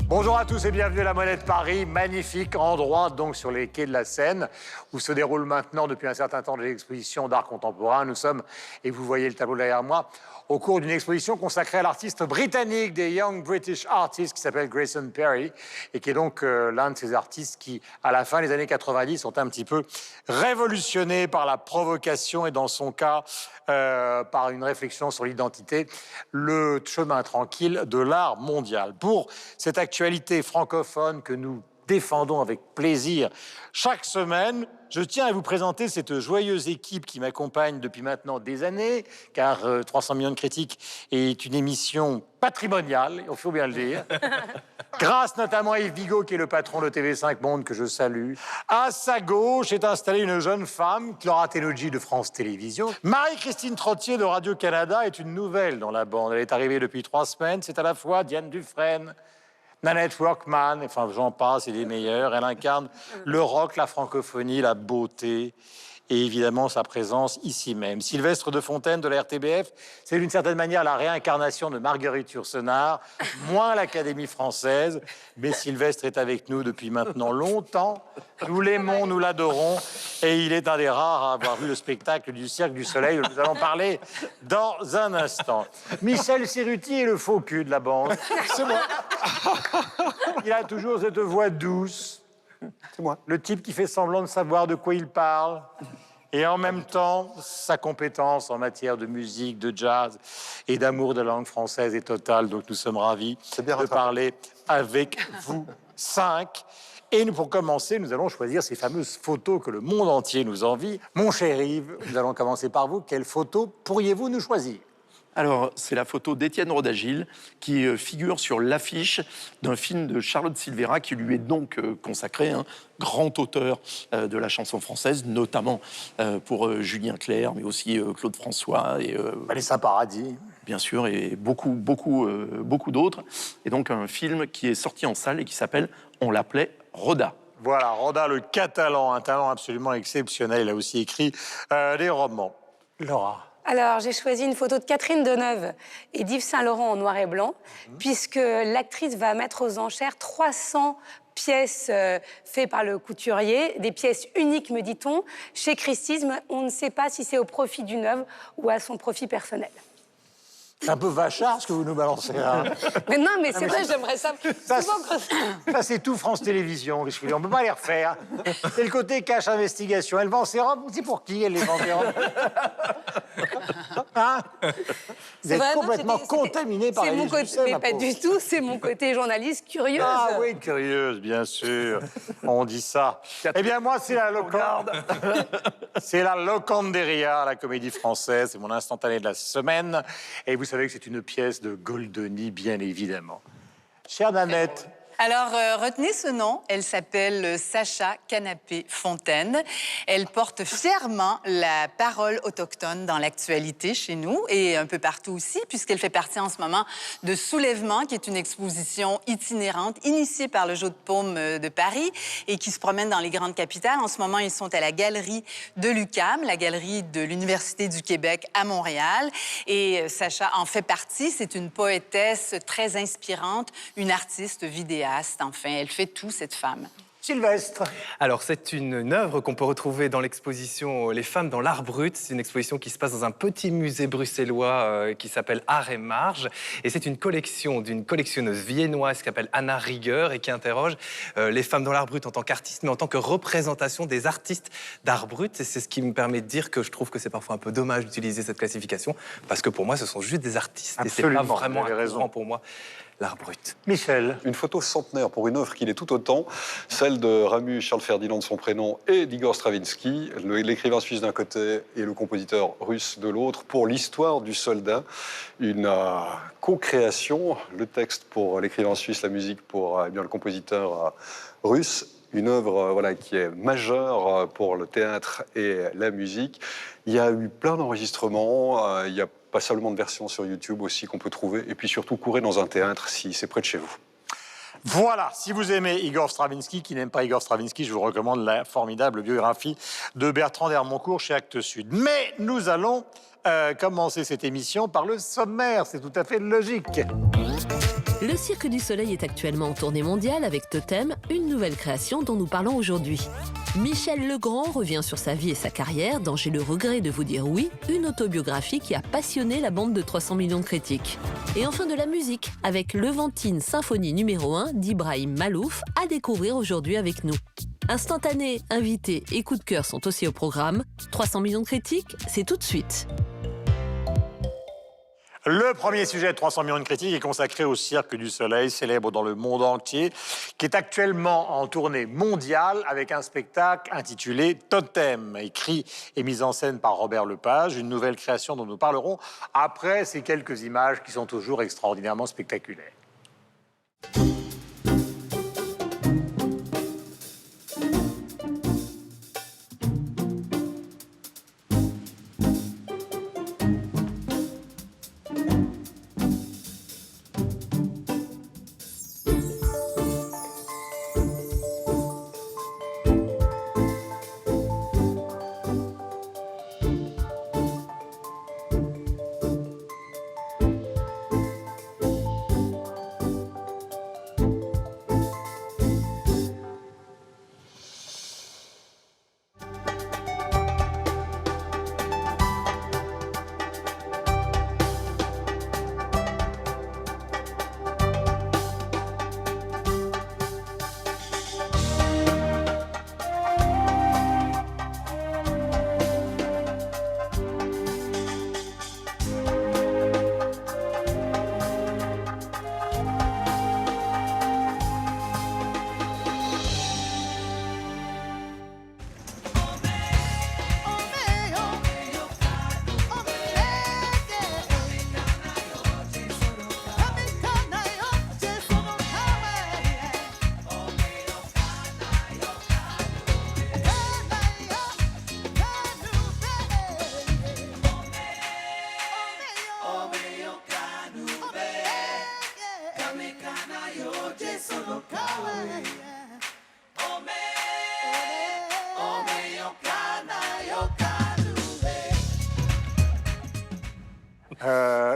Bonjour à tous et bienvenue à la Monnaie de Paris, magnifique endroit donc sur les quais de la Seine où se déroule maintenant depuis un certain temps l'exposition d'art contemporain. Nous sommes, et vous voyez le tableau derrière moi, au cours d'une exposition consacrée à l'artiste britannique des Young British Artists qui s'appelle Grayson Perry et qui est donc l'un de ces artistes qui, à la fin des années 90, sont un petit peu révolutionnés par la provocation et dans son cas, par une réflexion sur l'identité, le chemin tranquille de l'art mondial. Pour cette actualité francophone que nous défendons avec plaisir chaque semaine, je tiens à vous présenter cette joyeuse équipe qui m'accompagne depuis maintenant des années, car 300 millions de critiques est une émission patrimoniale, il faut bien le dire. Grâce notamment à Yves Bigot, qui est le patron de TV5 Monde, que je salue. À sa gauche est installée une jeune femme, Clara Tenoudji de France Télévisions. Marie-Christine Trottier de Radio-Canada est une nouvelle dans la bande. Elle est arrivée depuis 3 semaines. C'est à la fois Diane Dufresne, Nanette Workman, enfin j'en passe, et des meilleurs. Elle incarne le rock, la francophonie, la beauté et évidemment sa présence ici même. Sylvestre de Fontaine de la RTBF, c'est d'une certaine manière la réincarnation de Marguerite Yourcenar, moins l'Académie française, mais Sylvestre est avec nous depuis maintenant longtemps. Nous l'aimons, nous l'adorons, et il est un des rares à avoir vu le spectacle du Cirque du Soleil, dont nous allons parler dans un instant. Michel Siruti est le faux cul de la bande. C'est moi. Il a toujours cette voix douce. C'est moi. Le type qui fait semblant de savoir de quoi il parle. Et en même temps, sa compétence en matière de musique, de jazz et d'amour de la langue française est totale. Donc nous sommes ravis de parler avec vous 5. Et pour commencer, nous allons choisir ces fameuses photos que le monde entier nous envie. Mon cher Yves, nous allons commencer par vous. Quelle photo pourriez-vous nous choisir ? Alors, c'est la photo d'Étienne Rodagil qui figure sur l'affiche d'un film de Charlotte Silvera qui lui est donc consacré, un grand auteur de la chanson française, notamment pour Julien Clerc, mais aussi Claude François et Vanessa Paradis. Bien sûr, et beaucoup d'autres. Et donc un film qui est sorti en salle et qui s'appelle On l'appelait Roda. Voilà, Roda le Catalan, un talent absolument exceptionnel. Il a aussi écrit des romans. Laura. Alors, j'ai choisi une photo de Catherine Deneuve et d'Yves Saint-Laurent en noir et blanc, puisque l'actrice va mettre aux enchères 300 pièces faites par le couturier, des pièces uniques, me dit-on, chez Christie's. On ne sait pas si c'est au profit d'une œuvre ou à son profit personnel. C'est un peu vachard ce que vous nous balancez là. Mais non, mais c'est vrai, j'aimerais ça. Ça, c'est tout France Télévisions. On ne peut pas les refaire. C'est le côté cache investigation. Elle vend ses robes. C'est pour qui elle les vend ses robes? Hein? Vous êtes complètement contaminé par les côté, mais pas du tout. C'est mon côté journaliste curieuse. Ah oui, curieuse, bien sûr. On dit ça. Eh bien, moi, c'est la Locande. C'est la Locanderia, la comédie française. C'est mon instantané de la semaine. Et vous savez que c'est une pièce de Goldoni, bien évidemment. Chère Nanette. Alors, retenez ce nom. Elle s'appelle Sacha Canapé-Fontaine. Elle porte fièrement la parole autochtone dans l'actualité chez nous et un peu partout aussi, puisqu'elle fait partie en ce moment de Soulèvement, qui est une exposition itinérante initiée par le Jeu de Paume de Paris et qui se promène dans les grandes capitales. En ce moment, ils sont à la galerie de l'UQAM, la galerie de l'Université du Québec à Montréal. Et Sacha en fait partie. C'est une poétesse très inspirante, une artiste vidéaste. Enfin, elle fait tout, cette femme. Sylvestre. Alors, c'est une œuvre qu'on peut retrouver dans l'exposition Les femmes dans l'art brut. C'est une exposition qui se passe dans un petit musée bruxellois qui s'appelle Art et Marge. Et c'est une collection d'une collectionneuse viennoise qui s'appelle Anna Rieger et qui interroge les femmes dans l'art brut en tant qu'artistes, mais en tant que représentation des artistes d'art brut. Et c'est ce qui me permet de dire que je trouve que c'est parfois un peu dommage d'utiliser cette classification, parce que pour moi, ce sont juste des artistes. Absolument, et c'est pas vraiment vous avez raison. pour moi l'art brut. Michel. Une photo centenaire pour une œuvre qui l'est tout autant, celle de Ramu Charles Ferdinand de son prénom et d'Igor Stravinsky, l'écrivain suisse d'un côté et le compositeur russe de l'autre, pour l'histoire du soldat. Une co-création, le texte pour l'écrivain suisse, la musique pour le compositeur russe. Une œuvre qui est majeure pour le théâtre et la musique. Il y a eu plein d'enregistrements, il y a pas seulement de versions sur YouTube aussi qu'on peut trouver, et puis surtout courez dans un théâtre si c'est près de chez vous. Voilà, si vous aimez Igor Stravinsky, qui n'aime pas Igor Stravinsky, je vous recommande la formidable biographie de Bertrand d'Hermoncourt chez Actes Sud. Mais nous allons commencer cette émission par le sommaire, c'est tout à fait logique. Le Cirque du Soleil est actuellement en tournée mondiale avec Totem, une nouvelle création dont nous parlons aujourd'hui. Michel Legrand revient sur sa vie et sa carrière dans J'ai le regret de vous dire oui, une autobiographie qui a passionné la bande de 300 millions de critiques. Et enfin de la musique, avec Levantine Symphonie numéro 1 d'Ibrahim Malouf, à découvrir aujourd'hui avec nous. Instantané, invité et coup de cœur sont aussi au programme. 300 millions de critiques, c'est tout de suite. Le premier sujet de 300 millions de critiques est consacré au Cirque du Soleil, célèbre dans le monde entier, qui est actuellement en tournée mondiale avec un spectacle intitulé Totem, écrit et mis en scène par Robert Lepage, une nouvelle création dont nous parlerons après ces quelques images qui sont toujours extraordinairement spectaculaires.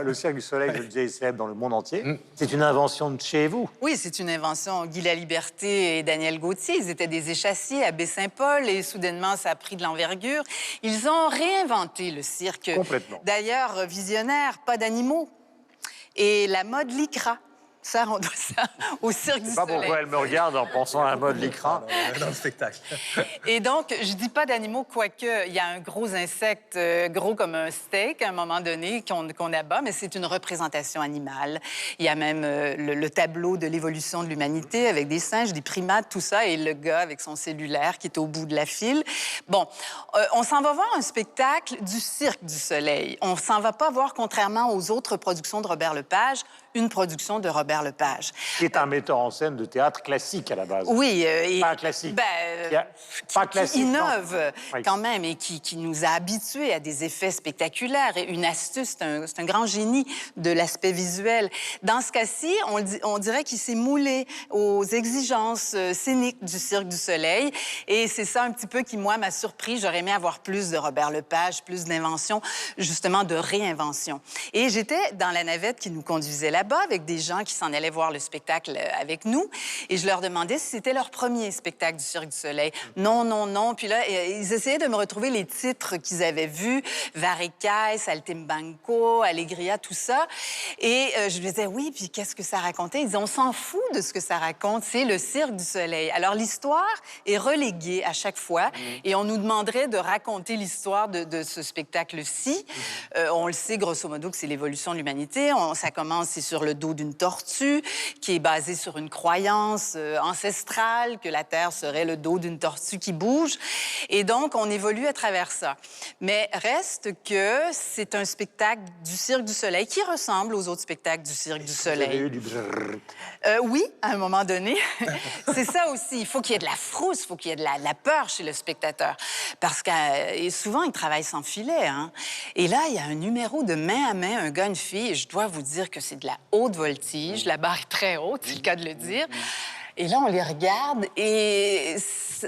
Le Cirque du Soleil, je le disais, est célèbre dans le monde entier. C'est une invention de chez vous. Oui, c'est une invention. Guy Laliberté et Daniel Gauthier, ils étaient des échassiers à Baie-Saint-Paul et soudainement, ça a pris de l'envergure. Ils ont réinventé le cirque. Complètement. D'ailleurs, visionnaire, pas d'animaux. Et la mode lycra. Ça, on doit ça au Cirque du Je sais pas Soleil. pourquoi elle me regarde en pensant à la mode lycra. Dans le spectacle. Et donc, je dis pas d'animaux, quoique il y a un gros insecte, gros comme un steak, à un moment donné, qu'on abat, mais c'est une représentation animale. Il y a même le tableau de l'évolution de l'humanité avec des singes, des primates, tout ça, et le gars avec son cellulaire qui est au bout de la file. Bon, on s'en va voir un spectacle du Cirque du Soleil. On s'en va pas voir, contrairement aux autres productions de Robert Lepage, une production de Robert Lepage. Qui est un metteur en scène de théâtre classique à la base. Oui. Pas classique. Pas Qui classique. innove Oui. quand même et qui nous a habitués à des effets spectaculaires. Et une astuce, c'est un grand génie de l'aspect visuel. Dans ce cas-ci, on dirait qu'il s'est moulé aux exigences scéniques du Cirque du Soleil. Et c'est ça un petit peu qui, moi, m'a surpris. J'aurais aimé avoir plus de Robert Lepage, plus d'invention, justement de réinvention. Et j'étais dans la navette qui nous conduisait là-bas avec des gens qui s'en allaient voir le spectacle avec nous. Et je leur demandais si c'était leur premier spectacle du Cirque du Soleil. Non, non, non. Puis là, ils essayaient de me retrouver les titres qu'ils avaient vus. Varicais, Saltimbanco, Allegria, tout ça. Et je lui disais, oui, puis qu'est-ce que ça racontait? Ils disaient, on s'en fout de ce que ça raconte. C'est le Cirque du Soleil. Alors, l'histoire est reléguée à chaque fois. Et on nous demanderait de raconter l'histoire de ce spectacle-ci. On le sait, grosso modo, que c'est l'évolution de l'humanité. Ça commence, c'est sur le dos d'une tortue, qui est basée sur une croyance ancestrale que la Terre serait le dos d'une tortue qui bouge. Et donc, on évolue à travers ça. Mais reste que c'est un spectacle du Cirque du Soleil qui ressemble aux autres spectacles du Cirque du Vous avez Soleil. eu du brrr. Oui, à un moment donné. C'est ça aussi. Il faut qu'il y ait de la frousse, il faut qu'il y ait de la peur chez le spectateur. Parce que souvent, ils travaillent sans filet. Hein? Et là, il y a un numéro de main à main, un gars, une fille, et je dois vous dire que c'est de la haute voltige. La barre est très haute, c'est le cas de le dire. Et là, on les regarde et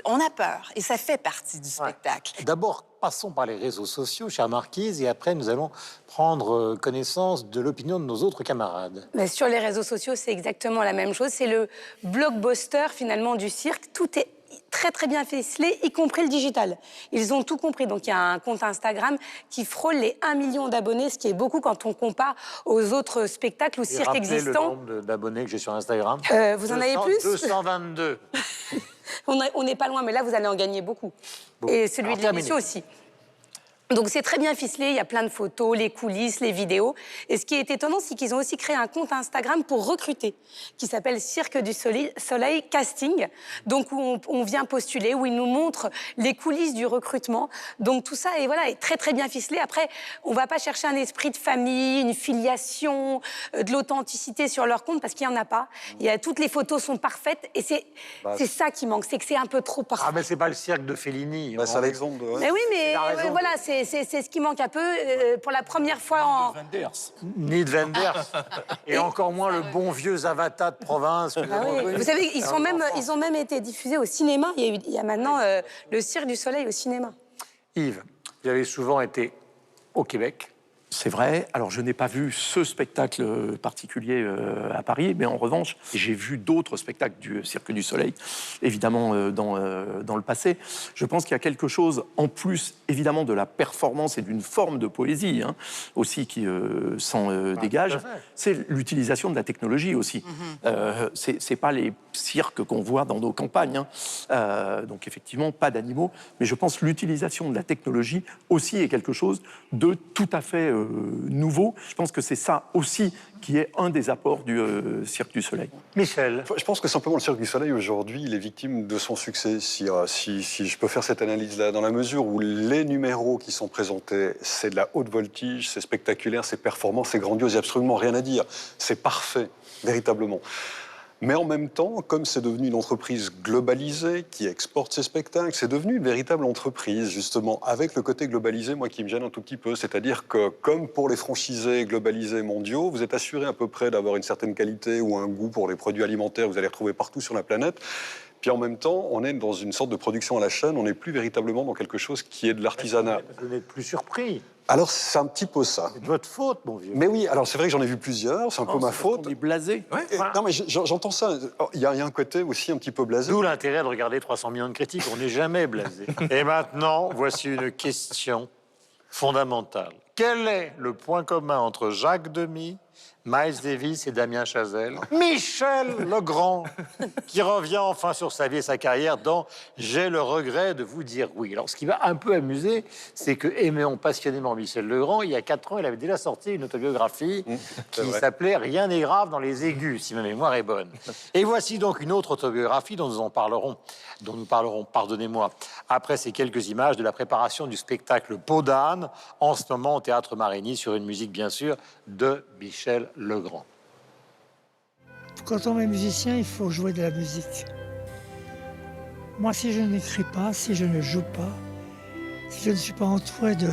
on a peur. Et ça fait partie du spectacle. D'abord, passons par les réseaux sociaux, chère Marquise, et après, nous allons prendre connaissance de l'opinion de nos autres camarades. Mais sur les réseaux sociaux, c'est exactement la même chose. C'est le blockbuster, finalement, du cirque. Tout est très, très bien ficelé, y compris le digital. Ils ont tout compris. Donc, il y a un compte Instagram qui frôle les 1 million d'abonnés, ce qui est beaucoup quand on compare aux autres spectacles ou cirques existants. Le nombre d'abonnés que j'ai sur Instagram. Vous en avez plus 222. On n'est pas loin, mais là, vous allez en gagner beaucoup. Et celui de l'émission aussi. Donc c'est très bien ficelé, il y a plein de photos, les coulisses, les vidéos. Et ce qui est étonnant, c'est qu'ils ont aussi créé un compte Instagram pour recruter, qui s'appelle Cirque du Soleil Casting, donc où on vient postuler, où ils nous montrent les coulisses du recrutement. Donc tout ça est très très bien ficelé. Après, on ne va pas chercher un esprit de famille, une filiation, de l'authenticité sur leur compte, parce qu'il n'y en a pas. Toutes les photos sont parfaites, et c'est ça qui manque, c'est que c'est un peu trop parfait. Ah, mais c'est pas le cirque de Fellini. C'est l'exemple de... Mais oui, mais voilà, c'est ce qui manque un peu. Pour la première fois en... Ni de Wenders. Et encore moins le bon vieux Zavata de province. Vous savez, ils ont même été diffusés au cinéma. Il y a maintenant le Cirque du Soleil au cinéma. Yves, vous avez souvent été au Québec. C'est vrai. Alors, je n'ai pas vu ce spectacle particulier à Paris, mais en revanche, j'ai vu d'autres spectacles du Cirque du Soleil, évidemment, dans le passé. Je pense qu'il y a quelque chose, en plus, évidemment, de la performance et d'une forme de poésie, aussi, qui s'en dégage. C'est l'utilisation de la technologie, aussi. C'est pas les cirques qu'on voit dans nos campagnes. Donc, effectivement, pas d'animaux. Mais je pense que l'utilisation de la technologie, aussi, est quelque chose de tout à fait nouveau. Je pense que c'est ça aussi qui est un des apports du Cirque du Soleil. Michel. Je pense que simplement le Cirque du Soleil, aujourd'hui, il est victime de son succès. Si je peux faire cette analyse-là, dans la mesure où les numéros qui sont présentés, c'est de la haute voltige, c'est spectaculaire, c'est performant, c'est grandiose, il n'y a absolument rien à dire. C'est parfait, véritablement. Mais en même temps, comme c'est devenu une entreprise globalisée qui exporte ses spectacles, c'est devenu une véritable entreprise, justement, avec le côté globalisé, moi, qui me gêne un tout petit peu. C'est-à-dire que, comme pour les franchisés globalisés mondiaux, vous êtes assuré à peu près d'avoir une certaine qualité ou un goût pour les produits alimentaires que vous allez retrouver partout sur la planète. Puis en même temps, on est dans une sorte de production à la chaîne, on n'est plus véritablement dans quelque chose qui est de l'artisanat. Vous n'êtes plus surpris. Alors, c'est un petit peu ça. C'est de votre faute, mon vieux. Mais oui, alors c'est vrai que j'en ai vu plusieurs, c'est un peu ma faute. On est blasé. Non, mais j'entends ça. Il y a un côté aussi un petit peu blasé. D'où l'intérêt de regarder 300 millions de critiques. On n'est jamais blasé. Et maintenant, voici une question fondamentale. Quel est le point commun entre Jacques Demy, Miles Davis et Damien Chazelle? Michel Legrand, qui revient enfin sur sa vie et sa carrière dans « J'ai le regret de vous dire oui ». Alors, ce qui m'a un peu amusé, c'est que aimons passionnément Michel Legrand, il y a 4 ans, il avait déjà sorti une autobiographie qui s'appelait « Rien n'est grave dans les aigus », si ma mémoire est bonne. Et voici donc une autre autobiographie dont nous parlerons, pardonnez-moi, après ces quelques images de la préparation du spectacle Peau d'âne, en ce moment au Théâtre Marigny, sur une musique, bien sûr, de Michel Legrand. Quand on est musicien, il faut jouer de la musique. Moi, si je n'écris pas, si je ne joue pas, si je ne suis pas entouré de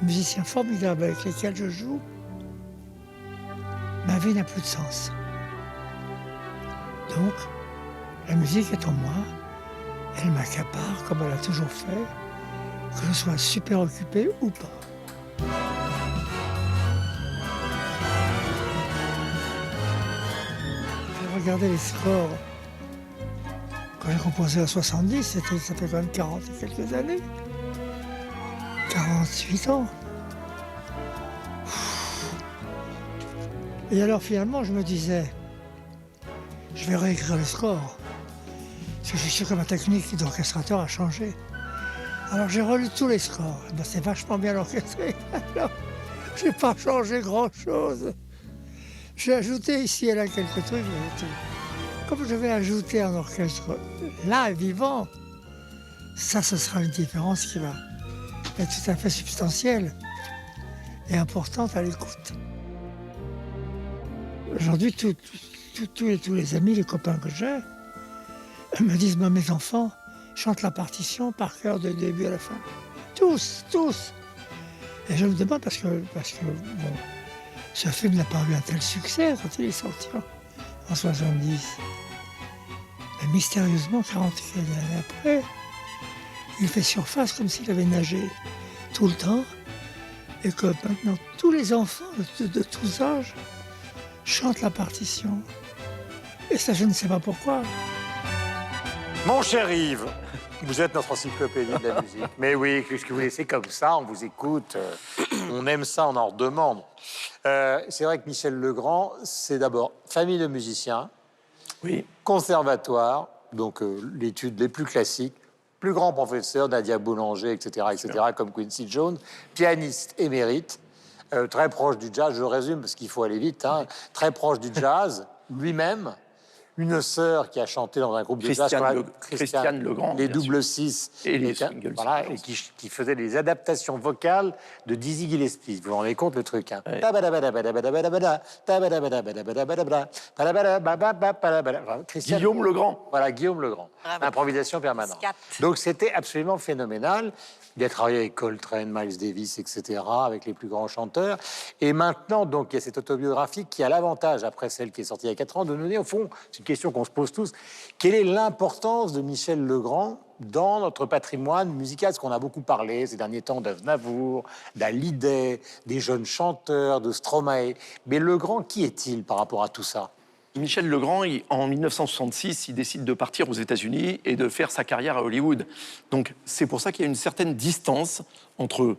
musiciens formidables avec lesquels je joue, ma vie n'a plus de sens. Donc, la musique est en moi, elle m'accapare comme elle a toujours fait, que je sois super occupé ou pas. Regardez les scores. Quand j'ai composé en 70, ça fait quand même 40 et quelques années. 48 ans. Et alors finalement, je me disais, je vais réécrire les scores. Parce que je suis sûr que ma technique d'orchestrateur a changé. Alors j'ai relu tous les scores. Ben, c'est vachement bien orchestré. Alors, j'ai pas changé grand-chose. J'ai ajouté ici et là quelques trucs. Comme je vais ajouter un orchestre là, vivant, ça, ce sera une différence qui va être tout à fait substantielle et importante à l'écoute. Aujourd'hui, tous les amis, les copains que j'ai, me disent, mes enfants chantent la partition par cœur du début à la fin. Tous. Et je me demande parce que bon, ce film n'a pas eu un tel succès quand il est sorti en 70. mystérieusement, 41 années après, il fait surface comme s'il avait nagé tout le temps. Et que maintenant, tous les enfants de tous âges chantent la partition. Et ça, je ne sais pas pourquoi. Mon cher Yves, vous êtes notre encyclopédie de la musique. Mais oui, puisque vous laissez comme ça, on vous écoute, on aime ça, on en redemande. C'est vrai que Michel Legrand, c'est d'abord famille de musiciens, Oui. conservatoire, donc l'étude les plus classiques, plus grand professeur, Nadia Boulanger, etc., comme Quincy Jones, pianiste émérite, très proche du jazz, je résume parce qu'il faut aller vite, hein, très proche du jazz, lui-même, une sœur qui a chanté dans un groupe de jazz, Christiane Legrand, les bien double sûr. six, Et les Swingles. voilà, et qui faisait des adaptations vocales de Dizzy Gillespie. Vous vous rendez compte le truc, hein? Ouais. Christiane- Guillaume Legrand. Voilà, Guillaume Legrand. Bravo. Improvisation permanente. Scat. Donc c'était absolument phénoménal. Il a travaillé avec Coltrane, Miles Davis, etc., avec les plus grands chanteurs. Et maintenant, donc, il y a cette autobiographie qui a l'avantage, après celle qui est sortie il y a 4 ans, de nous donner, au fond, c'est une question qu'on se pose tous, quelle est l'importance de Michel Legrand dans notre patrimoine musical? Parce qu'on a beaucoup parlé ces derniers temps d'Aznavour, d'Hallyday, des jeunes chanteurs, de Stromae. Mais Legrand, qui est-il par rapport à tout ça? Michel Legrand, en 1966, il décide de partir aux États-Unis et de faire sa carrière à Hollywood. Donc c'est pour ça qu'il y a une certaine distance entre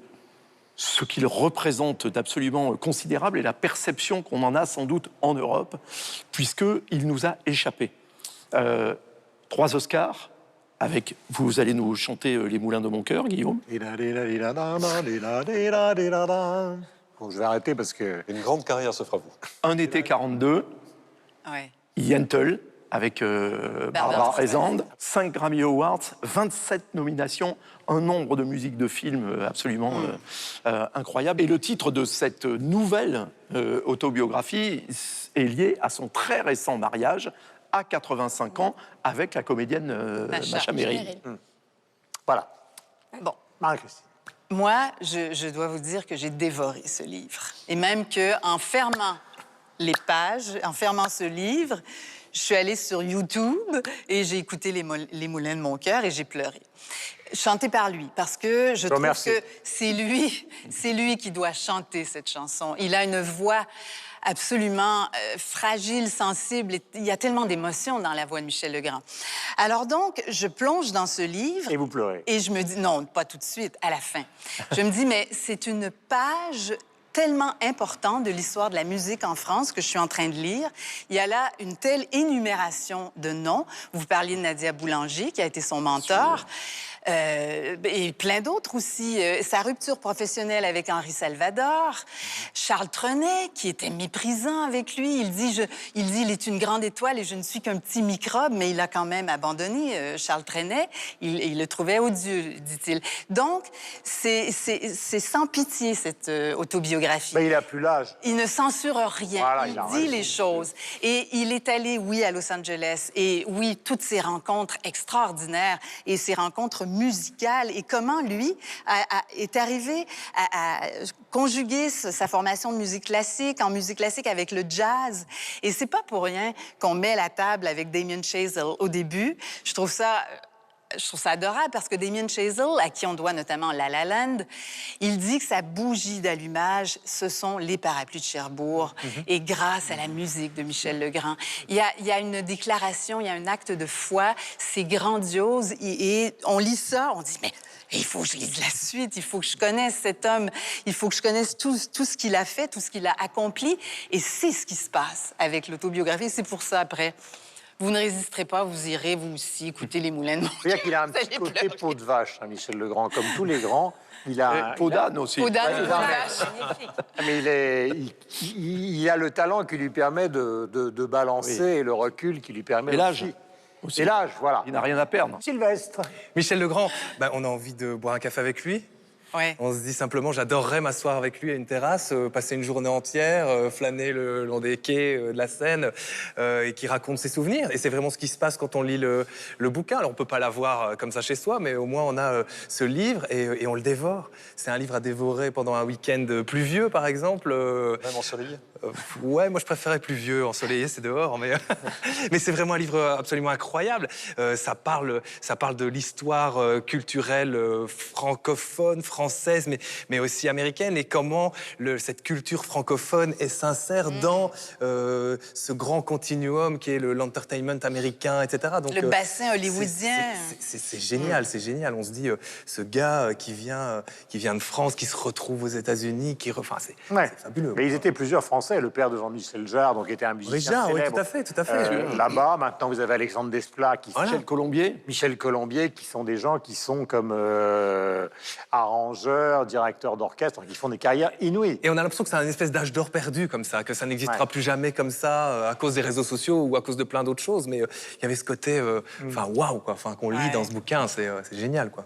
ce qu'il représente d'absolument considérable et la perception qu'on en a sans doute en Europe, puisqu'il nous a échappé. 3 Oscars, avec, vous allez nous chanter Les Moulins de mon cœur, Guillaume. Bon, je vais arrêter parce que... Une grande carrière se fera vous. Un été 42, Ouais. Yentl, avec Barbara Streisand, 5 Grammy Awards, 27 nominations, un nombre de musiques de films absolument incroyable. Et le titre de cette nouvelle autobiographie est lié à son très récent mariage, à 85 ans, avec la comédienne Macha Meryl. Voilà. Bon. Marie-Christine. Moi, je dois vous dire que j'ai dévoré ce livre. Et même qu'en fermant les pages, en fermant ce livre, je suis allée sur YouTube et j'ai écouté les Moulins de mon cœur et j'ai pleuré. Chanté par lui, parce que je trouve que c'est lui qui doit chanter cette chanson. Il a une voix absolument fragile, sensible. Il y a tellement d'émotions dans la voix de Michel Legrand. Alors donc, je plonge dans ce livre. Et vous pleurez. Et je me dis, non, pas tout de suite, à la fin. Je me dis, mais c'est une page tellement importante de l'histoire de la musique en France que je suis en train de lire. Il y a là une telle énumération de noms. Vous parliez de Nadia Boulanger, qui a été son mentor. Et plein d'autres aussi. Sa rupture professionnelle avec Henri Salvador. Charles Trenet, qui était méprisant avec lui. Il dit, il est une grande étoile et je ne suis qu'un petit microbe, mais il a quand même abandonné Charles Trenet. Il le trouvait odieux, dit-il. Donc, c'est sans pitié, cette autobiographie. Mais il n'a plus l'âge. Il ne censure rien. Voilà, il il a dit raison. les choses. Et il est allé, oui, à Los Angeles. Et oui, toutes ces rencontres extraordinaires et ces rencontres musicales. Et comment, lui, est arrivé à conjuguer sa formation de musique classique en musique classique avec le jazz. Et c'est pas pour rien qu'on met la table avec Damien Chazelle au début. Je trouve ça adorable parce que Damien Chazelle, à qui on doit notamment La La Land, il dit que sa bougie d'allumage, ce sont les parapluies de Cherbourg et grâce à la musique de Michel Legrand. Il y a une déclaration, il y a un acte de foi, c'est grandiose et on lit ça, on dit mais il faut que je lise la suite, il faut que je connaisse cet homme, il faut que je connaisse tout ce qu'il a fait, tout ce qu'il a accompli et c'est ce qui se passe avec l'autobiographie. C'est pour ça après. Vous ne résisterez pas, vous irez, vous aussi, écouter les Moulins de mon cœur. C'est-à-dire qu'il a un petit côté peau de vache, hein, Michel Legrand, comme tous les grands. Il a Peau d'âne aussi. Peau d'âne, Ouais, peau de vache. mais il a le talent qui lui permet de balancer et le recul qui lui permet... Et l'âge aussi. Et l'âge, voilà. Il n'a rien à perdre. Sylvestre. Michel Legrand, on a envie de boire un café avec lui. Ouais. On se dit simplement, j'adorerais m'asseoir avec lui à une terrasse, passer une journée entière, flâner le long des quais de la Seine, et qui raconte ses souvenirs. Et c'est vraiment ce qui se passe quand on lit le bouquin. Alors on peut pas l'avoir comme ça chez soi, mais au moins on a ce livre et on le dévore. C'est un livre à dévorer pendant un week-end pluvieux, par exemple. Même ensoleillé. Ouais, moi je préférais pluvieux, ensoleillé, c'est dehors, mais, mais c'est vraiment un livre absolument incroyable. Ça parle de l'histoire culturelle francophone, française, mais aussi américaine, et comment cette culture francophone est sincère dans ce grand continuum qui est l'entertainment américain, etc. Donc, Le bassin hollywoodien. c'est génial, c'est génial. On se dit, ce gars qui vient de France, qui se retrouve aux États-Unis, enfin, c'est fabuleux. Mais ils étaient plusieurs Français. Le père de Jean-Michel Jarre, donc, était un musicien Jarre, oui, célèbre. tout à fait. Là-bas, maintenant, vous avez Alexandre Desplat, Michel Colombier, qui sont des gens qui sont comme arrangeurs, directeurs d'orchestre, qui font des carrières inouïes. Et on a l'impression que c'est une espèce d'âge d'or perdu, comme ça, que ça n'existera plus jamais comme ça, à cause des réseaux sociaux ou à cause de plein d'autres choses. Mais il y avait ce côté, waouh, quoi, qu'on lit dans ce bouquin, c'est génial, quoi.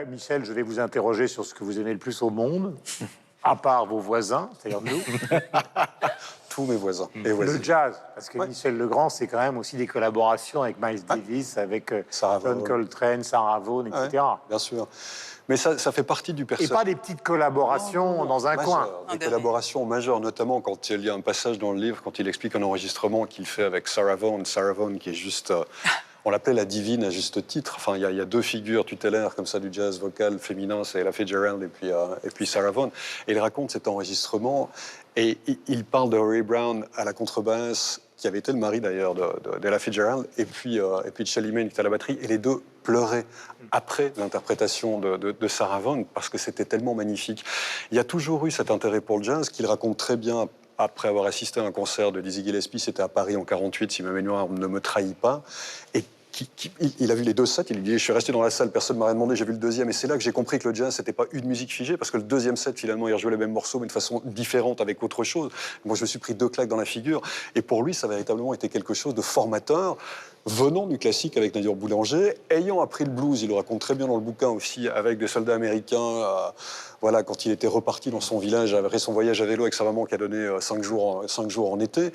Michel, je vais vous interroger sur ce que vous aimez le plus au monde, à part vos voisins, c'est-à-dire nous. Tous mes voisins. Et Le voisines. jazz, parce que Michel Legrand, c'est quand même aussi des collaborations avec Miles Davis, avec Sarah John Vaughan. Coltrane, Sarah Vaughan, etc. Bien sûr. Mais ça fait partie du Et personnage. pas des petites collaborations dans un coin. Des collaborations majeures, notamment quand il y a un passage dans le livre, quand il explique un enregistrement qu'il fait avec Sarah Vaughan qui est juste... on l'appelait la divine à juste titre. Enfin, il y a deux figures tutélaires comme ça du jazz vocal féminin, c'est Ella Fitzgerald et puis Sarah Vaughan. Et il raconte cet enregistrement et il parle de Ray Brown à la contrebasse, qui avait été le mari d'ailleurs d'Ella Fitzgerald, et puis de Shelly Manne qui était à la batterie, et les deux pleuraient après l'interprétation de Sarah Vaughan parce que c'était tellement magnifique. Il y a toujours eu cet intérêt pour le jazz qu'il raconte très bien. Après avoir assisté à un concert de Dizzy Gillespie, c'était à Paris en 48, si ma mémoire ne me trahit pas, et il a vu les deux sets, il dit « Je suis resté dans la salle, personne ne m'a rien demandé, j'ai vu le deuxième ». Et c'est là que j'ai compris que le jazz, c'était pas une musique figée, parce que le deuxième set, finalement, il rejouait les mêmes morceaux, mais de façon différente, avec autre chose. Moi, je me suis pris 2 claques dans la figure. Et pour lui, ça a véritablement été quelque chose de formateur, venant du classique avec Nadir Boulanger, ayant appris le blues, il le raconte très bien dans le bouquin aussi, avec des soldats américains, voilà, quand il était reparti dans son village, après son voyage à vélo avec sa maman qui a donné 5 jours en été.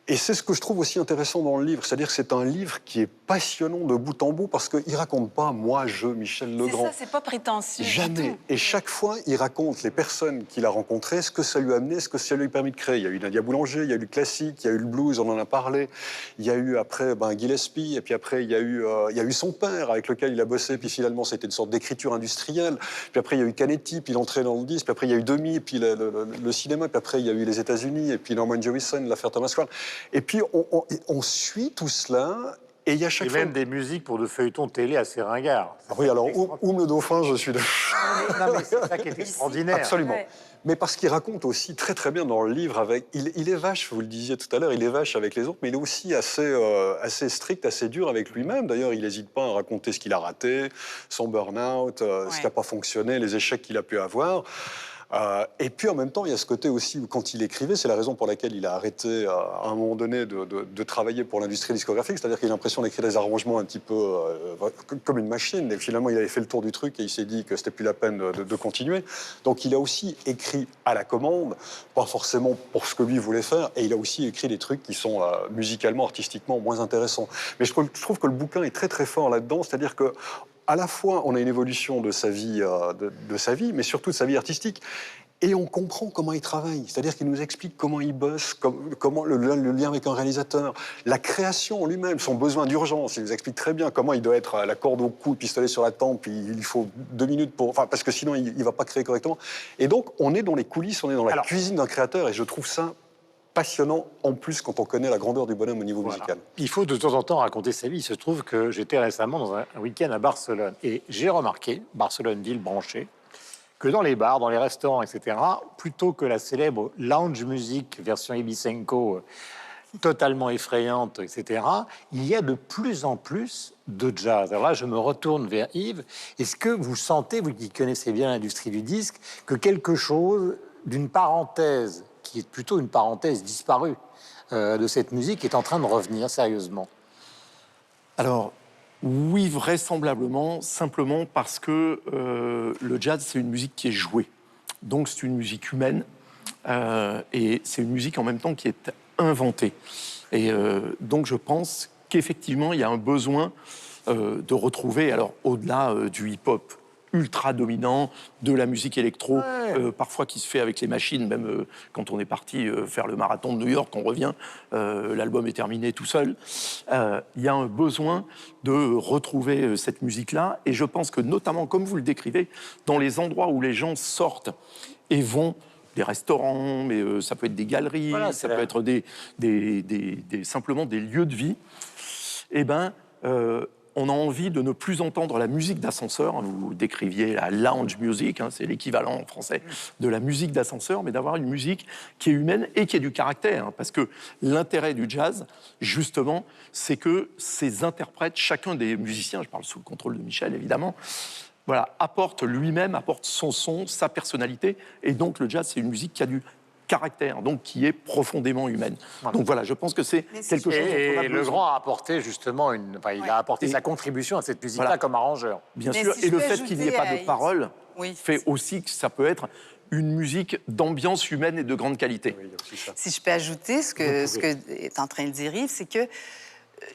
Et c'est ce que je trouve aussi intéressant dans le livre, c'est-à-dire que c'est un livre qui est passionnant de bout en bout parce qu'il raconte pas moi, Michel Legrand. C'est ça, c'est pas prétentieux. Jamais. Et chaque fois, il raconte les personnes qu'il a rencontrées, ce que ça lui a amené, ce que ça lui a permis de créer. Il y a eu Nadia Boulanger, il y a eu le classique, il y a eu le blues, on en a parlé. Il y a eu après Gillespie, et puis après il y a eu son père avec lequel il a bossé, puis finalement c'était une sorte d'écriture industrielle. Puis après il y a eu Canetti, puis l'entrée dans le disque, puis après il y a eu Demi, puis le cinéma, puis après il y a eu les États-Unis, et puis Norman Jewison, l'affaire Thomas Crown. Et puis on suit tout cela. Et il y a chaque Et même des musiques pour de feuilletons télé assez ringards. Oui, alors, Oum le Dauphin, je suis de... Non, mais c'est ça qui est extraordinaire. Absolument. Ouais. Mais parce qu'il raconte aussi très très bien dans le livre, il est vache, vous le disiez tout à l'heure, il est vache avec les autres, mais il est aussi assez strict, assez dur avec lui-même. D'ailleurs, il n'hésite pas à raconter ce qu'il a raté, son burn-out, ce qui n'a pas fonctionné, les échecs qu'il a pu avoir. Et puis en même temps, il y a ce côté aussi où quand il écrivait, c'est la raison pour laquelle il a arrêté à un moment donné de travailler pour l'industrie discographique, c'est-à-dire qu'il a l'impression d'écrire des arrangements un petit peu comme une machine. Et finalement, il avait fait le tour du truc et il s'est dit que c'était plus la peine de continuer. Donc il a aussi écrit à la commande, pas forcément pour ce que lui voulait faire, et il a aussi écrit des trucs qui sont musicalement, artistiquement moins intéressants. Mais je trouve que le bouquin est très très fort là-dedans, c'est-à-dire que à la fois, on a une évolution de sa vie, mais surtout de sa vie artistique. Et on comprend comment il travaille. C'est-à-dire qu'il nous explique comment il bosse, comment le lien avec un réalisateur, la création en lui-même, son besoin d'urgence. Il nous explique très bien comment il doit être à la corde au cou, le pistolet sur la tempe, puis il faut 2 minutes pour... Enfin, parce que sinon, il ne va pas créer correctement. Et donc, on est dans les coulisses, on est dans la cuisine d'un créateur, et je trouve ça passionnant, en plus, quand on connaît la grandeur du bonhomme au niveau musical. Il faut de temps en temps raconter sa vie. Il se trouve que j'étais récemment dans un week-end à Barcelone et j'ai remarqué, Barcelone, ville branchée, que dans les bars, dans les restaurants, etc., plutôt que la célèbre lounge music version Ibisenko, totalement effrayante, etc., il y a de plus en plus de jazz. Alors là, je me retourne vers Yves. Est-ce que vous sentez, vous qui connaissez bien l'industrie du disque, que quelque chose d'une parenthèse, qui est plutôt une parenthèse disparue de cette musique, est en train de revenir sérieusement? Alors, Oui, vraisemblablement, simplement parce que le jazz, c'est une musique qui est jouée. Donc, c'est une musique humaine et c'est une musique en même temps qui est inventée. Et donc, je pense qu'effectivement, il y a un besoin de retrouver, alors au-delà du hip-hop ultra dominant, de la musique électro, parfois qui se fait avec les machines, même quand on est parti faire le marathon de New York, on revient, l'album est terminé tout seul. Il y a un besoin de retrouver cette musique-là, et je pense que notamment, comme vous le décrivez, dans les endroits où les gens sortent et vont, des restaurants, mais ça peut être des galeries, Voilà, ça peut être simplement des lieux de vie, eh ben, on a envie de ne plus entendre la musique d'ascenseur. Vous décriviez la lounge music, hein, c'est l'équivalent en français de la musique d'ascenseur, mais d'avoir une musique qui est humaine et qui ait du caractère. Hein, parce que l'intérêt du jazz, justement, c'est que ces interprètes, chacun des musiciens, je parle sous le contrôle de Michel évidemment, voilà, apporte lui-même, apporte son son, sa personnalité. Et donc le jazz, c'est une musique qui a du caractère, donc qui est profondément humaine. Voilà. Donc voilà, je pense que c'est quelque chose dont on a besoin. Legrand a apporté justement il a apporté sa contribution à cette musique-là comme arrangeur. Bien sûr, et le fait qu'il n'y ait pas de paroles fait aussi que ça peut être une musique d'ambiance humaine et de grande qualité. Oui, il y a aussi ça. Si je peux ajouter ce que est en train de dire Yves, c'est que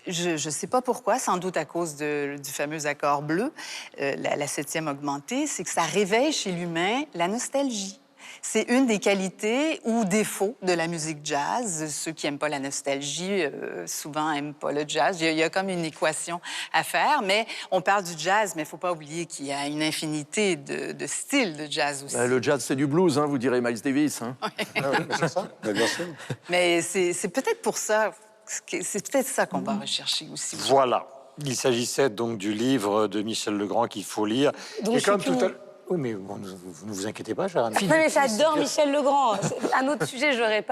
je ne sais pas pourquoi, sans doute à cause du fameux accord bleu, la septième augmentée, c'est que ça réveille chez l'humain la nostalgie. C'est une des qualités ou défauts de la musique jazz. Ceux qui n'aiment pas la nostalgie, souvent n'aiment pas le jazz. Il y a comme une équation à faire, mais on parle du jazz, mais il ne faut pas oublier qu'il y a une infinité de styles de jazz aussi. Le jazz, c'est du blues, hein, vous direz Miles Davis. Hein. Ah oui, c'est ça, mais bien sûr. Mais c'est peut-être pour ça, c'est peut-être ça qu'on va rechercher aussi. Voilà. Il s'agissait donc du livre de Michel Legrand qu'il faut lire. Donc, et comme tout à l'heure... Oui, mais bon, ne vous inquiétez pas, chère Anne. Non, mais j'adore Michel Legrand. Un autre sujet, j'aurais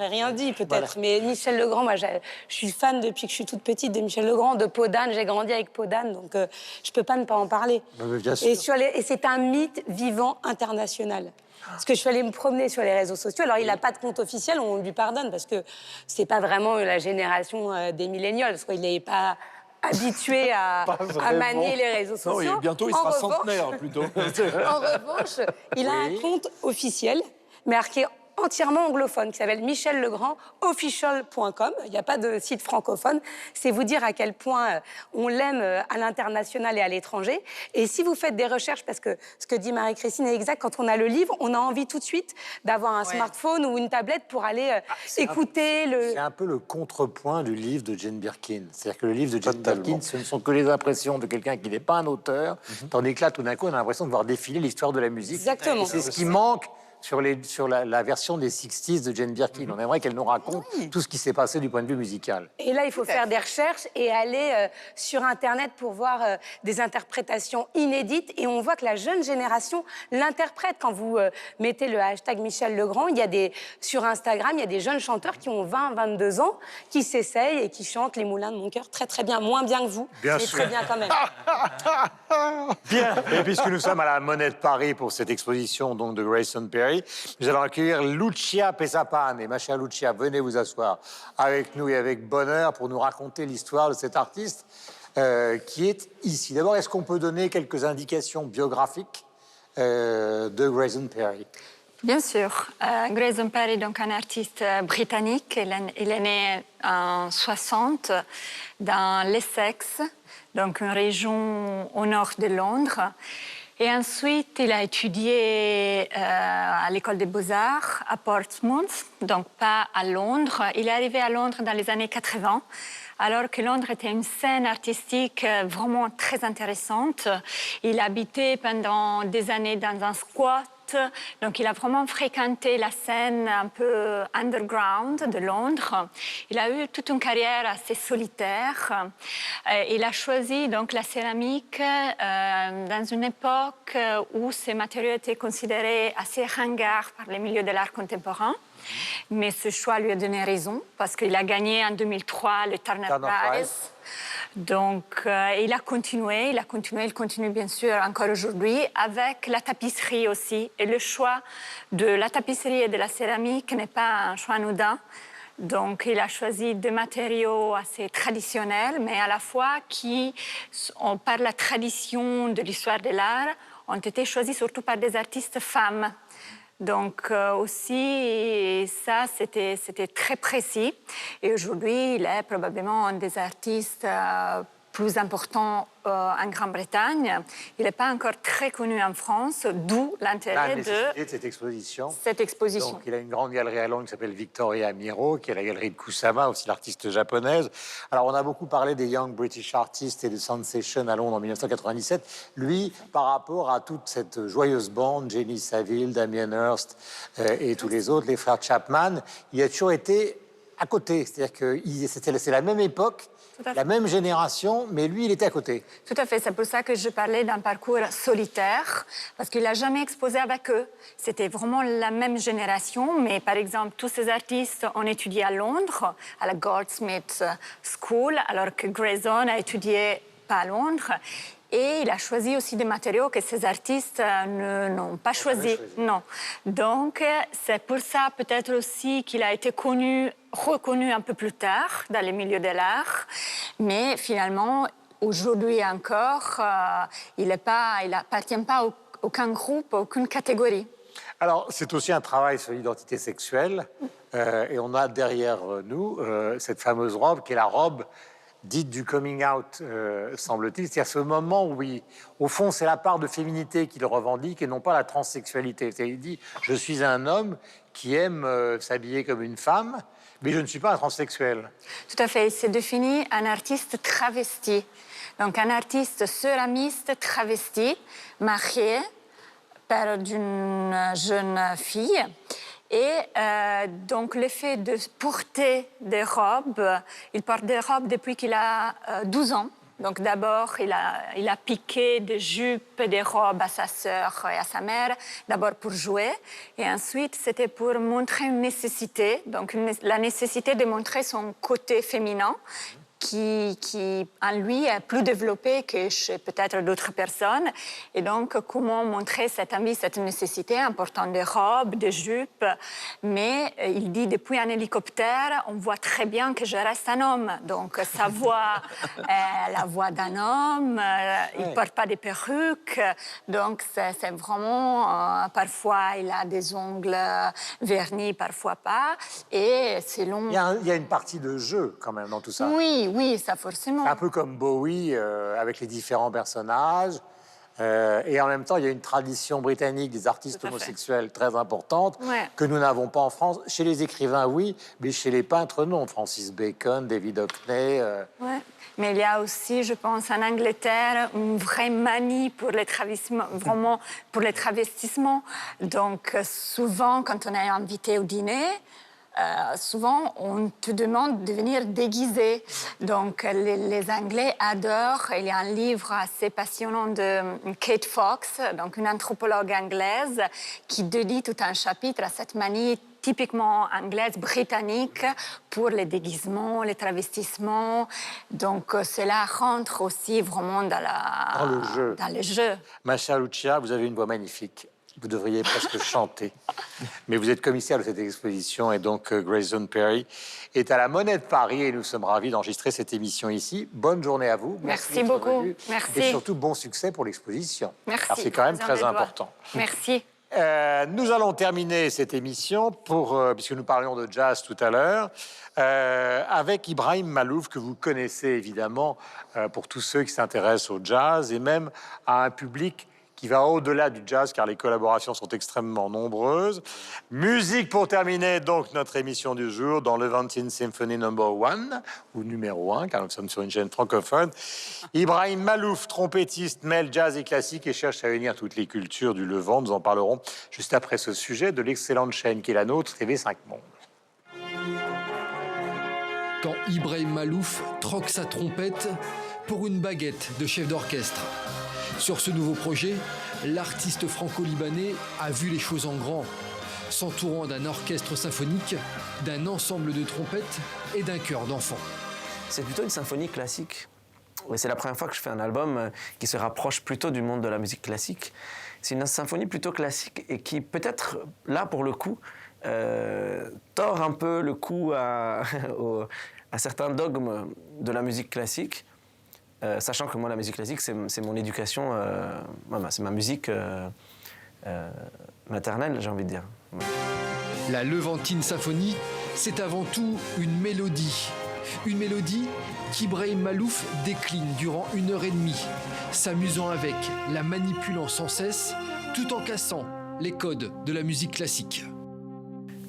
rien dit peut-être. Voilà. Mais Michel Legrand, moi, je suis fan depuis que je suis toute petite de Michel Legrand, de Peau d'Âne. J'ai grandi avec Peau d'Âne, donc je peux pas ne pas en parler. Mais bien sûr. Et c'est un mythe vivant international. Parce que je suis allée me promener sur les réseaux sociaux. Alors, il n'a pas de compte officiel, on lui pardonne, parce que c'est pas vraiment la génération des millénials. Il n'est pas habitué à manier les réseaux sociaux. Non, bientôt, il sera centenaire, plutôt. En revanche, il a un compte officiel, marqué entièrement anglophone, qui s'appelle michellegrandofficial.com. Il n'y a pas de site francophone. C'est vous dire à quel point on l'aime à l'international et à l'étranger. Et si vous faites des recherches, parce que ce que dit Marie-Christine est exact, quand on a le livre, on a envie tout de suite d'avoir un smartphone ou une tablette pour aller écouter C'est un peu le contrepoint du livre de Jane Birkin. C'est-à-dire que le livre de Jane Birkin, ce ne sont que les impressions de quelqu'un qui n'est pas un auteur, tandis que là, tout d'un coup, on a l'impression de voir défiler l'histoire de la musique. Exactement. Et c'est ce qui manque sur la version des 60s de Jane Birkin. On aimerait qu'elle nous raconte tout ce qui s'est passé du point de vue musical. Et là, il faut faire des recherches et aller sur Internet pour voir des interprétations inédites. Et on voit que la jeune génération l'interprète. Quand vous mettez le hashtag Michel Legrand, sur Instagram, il y a des jeunes chanteurs qui ont 20, 22 ans, qui s'essayent et qui chantent Les Moulins de mon cœur très, très bien. Moins bien que vous, mais très bien quand même. Bien. Et puisque nous sommes à la Monnaie de Paris pour cette exposition donc, de Grayson Perry, nous allons accueillir Lucia Pesapane. Et ma chère Lucia, venez vous asseoir avec nous et avec bonheur pour nous raconter l'histoire de cet artiste qui est ici. D'abord, est-ce qu'on peut donner quelques indications biographiques de Grayson Perry? Bien sûr. Grayson Perry est donc un artiste britannique. Il est né en 60 dans l'Essex, donc une région au nord de Londres. Et ensuite, il a étudié à l'école des Beaux-Arts à Portsmouth, donc pas à Londres. Il est arrivé à Londres dans les années 80, alors que Londres était une scène artistique vraiment très intéressante. Il habitait pendant des années dans un squat. Donc, il a vraiment fréquenté la scène un peu underground de Londres. Il a eu toute une carrière assez solitaire. Il a choisi donc la céramique dans une époque où ces matériaux étaient considérés assez ringards par les milieux de l'art contemporain. Mais ce choix lui a donné raison parce qu'il a gagné en 2003 le Turner Prize. Donc, il continue bien sûr encore aujourd'hui avec la tapisserie aussi. Et le choix de la tapisserie et de la céramique n'est pas un choix anodin. Donc, il a choisi des matériaux assez traditionnels, mais à la fois qui, par la tradition de l'histoire de l'art, ont été choisis surtout par des artistes femmes. Donc aussi, ça, c'était très précis. Et aujourd'hui, il est probablement un des artistes plus importants en Grande-Bretagne. Il n'est pas encore très connu en France, d'où l'intérêt de cette exposition. exposition. Donc, il a une grande galerie à Londres qui s'appelle Victoria Miro, qui est la galerie de Kusama, aussi l'artiste japonaise. Alors, on a beaucoup parlé des Young British Artists et de Sensation à Londres en 1997. Lui, par rapport à toute cette joyeuse bande, Jenny Saville, Damien Hirst et tous les autres, les frères Chapman, il a toujours été à côté. C'est-à-dire que c'est la même époque, la même génération, mais lui, il était à côté. Tout à fait. C'est pour ça que je parlais d'un parcours solitaire, parce qu'il n'a jamais exposé avec eux. C'était vraiment la même génération, mais par exemple, tous ces artistes ont étudié à Londres, à la Goldsmiths School, alors que Grayson a étudié pas à Londres. Et il a choisi aussi des matériaux que ces artistes n'ont pas choisis. Non. Donc, c'est pour ça peut-être aussi qu'il a été reconnu un peu plus tard dans les milieux de l'art. Mais finalement, aujourd'hui encore, il n'appartient pas à aucun groupe, à aucune catégorie. Alors, c'est aussi un travail sur l'identité sexuelle. Et on a derrière nous cette fameuse robe qui est la robe dite du coming out, semble-t-il. C'est à ce moment où, au fond, c'est la part de féminité qu'il revendique et non pas la transsexualité. Il dit, je suis un homme qui aime s'habiller comme une femme, mais je ne suis pas un transsexuel. Tout à fait. Il s'est défini un artiste travesti. Donc, un artiste céramiste travesti, marié, père d'une jeune fille. Et donc, le fait de porter des robes, il porte des robes depuis qu'il a 12 ans. Donc, d'abord, il a piqué des jupes et des robes à sa sœur et à sa mère, d'abord pour jouer. Et ensuite, c'était pour montrer une nécessité, donc la nécessité de montrer son côté féminin, qui en lui est plus développé que chez peut-être d'autres personnes. Et donc, comment montrer cette envie, cette nécessité en portant des robes, des jupes. Mais il dit, depuis un hélicoptère, on voit très bien que je reste un homme. Donc, sa voix est la voix d'un homme. Il ne porte pas des perruques. Donc, c'est vraiment... parfois, il a des ongles vernis, parfois pas. Et selon... Il y a une partie de jeu, quand même, dans tout ça. Oui, ça forcément. C'est un peu comme Bowie, avec les différents personnages. Et en même temps, il y a une tradition britannique des artistes homosexuels très importante que nous n'avons pas en France. Chez les écrivains, oui, mais chez les peintres, non. Francis Bacon, David Hockney. Mais il y a aussi, je pense, en Angleterre, une vraie manie pour les travestissements, vraiment pour les travestissements. Donc, souvent, quand on est invité au dîner, souvent, on te demande de venir déguisé. Donc, les Anglais adorent. Il y a un livre assez passionnant de Kate Fox, donc une anthropologue anglaise, qui dédie tout un chapitre à cette manie typiquement anglaise, britannique, pour les déguisements, les travestissements. Donc, cela rentre aussi vraiment dans le jeu. Masha Lucia, vous avez une voix magnifique. Vous devriez presque chanter. Mais vous êtes commissaire de cette exposition et donc Grayson Perry est à la Monnaie de Paris et nous sommes ravis d'enregistrer cette émission ici. Bonne journée à vous. Merci beaucoup. Merci. Et surtout, bon succès pour l'exposition. Merci. C'est quand même très important. Merci. Nous allons terminer cette émission, puisque nous parlions de jazz tout à l'heure, avec Ibrahim Malouf, que vous connaissez évidemment pour tous ceux qui s'intéressent au jazz et même à un public qui va au-delà du jazz, car les collaborations sont extrêmement nombreuses. Musique pour terminer donc notre émission du jour dans le Levantine Symphony No. 1, ou numéro 1, car nous sommes sur une chaîne francophone. Ibrahim Malouf, trompettiste, mêle jazz et classique et cherche à unir toutes les cultures du Levant. Nous en parlerons juste après ce sujet de l'excellente chaîne qui est la nôtre, TV5 Monde. Quand Ibrahim Malouf troque sa trompette pour une baguette de chef d'orchestre. Sur ce nouveau projet, l'artiste franco-libanais a vu les choses en grand, s'entourant d'un orchestre symphonique, d'un ensemble de trompettes et d'un chœur d'enfants. C'est plutôt une symphonie classique. C'est la première fois que je fais un album qui se rapproche plutôt du monde de la musique classique. C'est une symphonie plutôt classique et qui, peut-être, là, pour le coup, tord un peu le cou à certains dogmes de la musique classique, sachant que moi, la musique classique, c'est mon éducation, c'est ma musique maternelle, j'ai envie de dire. Ouais. La Levantine Symphonie, c'est avant tout une mélodie. Une mélodie qu'Ibrahim Malouf décline durant 1h30, s'amusant avec, la manipulant sans cesse, tout en cassant les codes de la musique classique.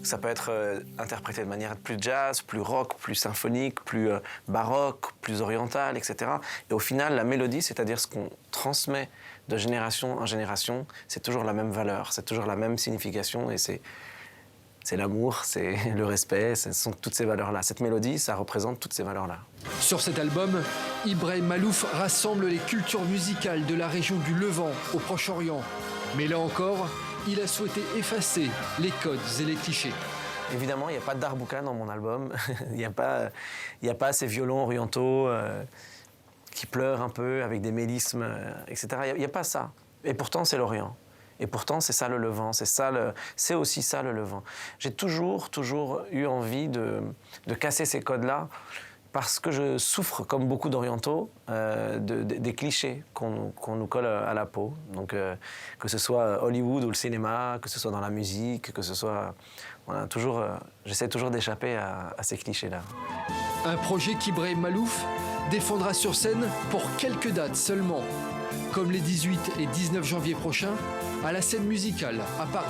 Ça peut être interprété de manière plus jazz, plus rock, plus symphonique, plus baroque, plus orientale, etc. Et au final, la mélodie, c'est-à-dire ce qu'on transmet de génération en génération, c'est toujours la même valeur, c'est toujours la même signification, et c'est l'amour, c'est le respect, ce sont toutes ces valeurs-là. Cette mélodie, ça représente toutes ces valeurs-là. Sur cet album, Ibrahim Malouf rassemble les cultures musicales de la région du Levant au Proche-Orient. Mais là encore, il a souhaité effacer les codes et les clichés. Évidemment, il n'y a pas de darbouka dans mon album. Il n'y a pas ces violons orientaux qui pleurent un peu avec des mélismes, etc. Il n'y a pas ça. Et pourtant, c'est l'Orient. Et pourtant, c'est ça le Levant, c'est aussi ça le Levant. J'ai toujours eu envie de casser ces codes-là, parce que je souffre, comme beaucoup d'orientaux, des clichés qu'on nous colle à la peau. Donc, que ce soit Hollywood ou le cinéma, que ce soit dans la musique, que ce soit... Voilà, j'essaie toujours d'échapper à ces clichés-là. Un projet qu'Ibrahim Malouf défendra sur scène pour quelques dates seulement, comme les 18 et 19 janvier prochains, à la Scène Musicale à Paris.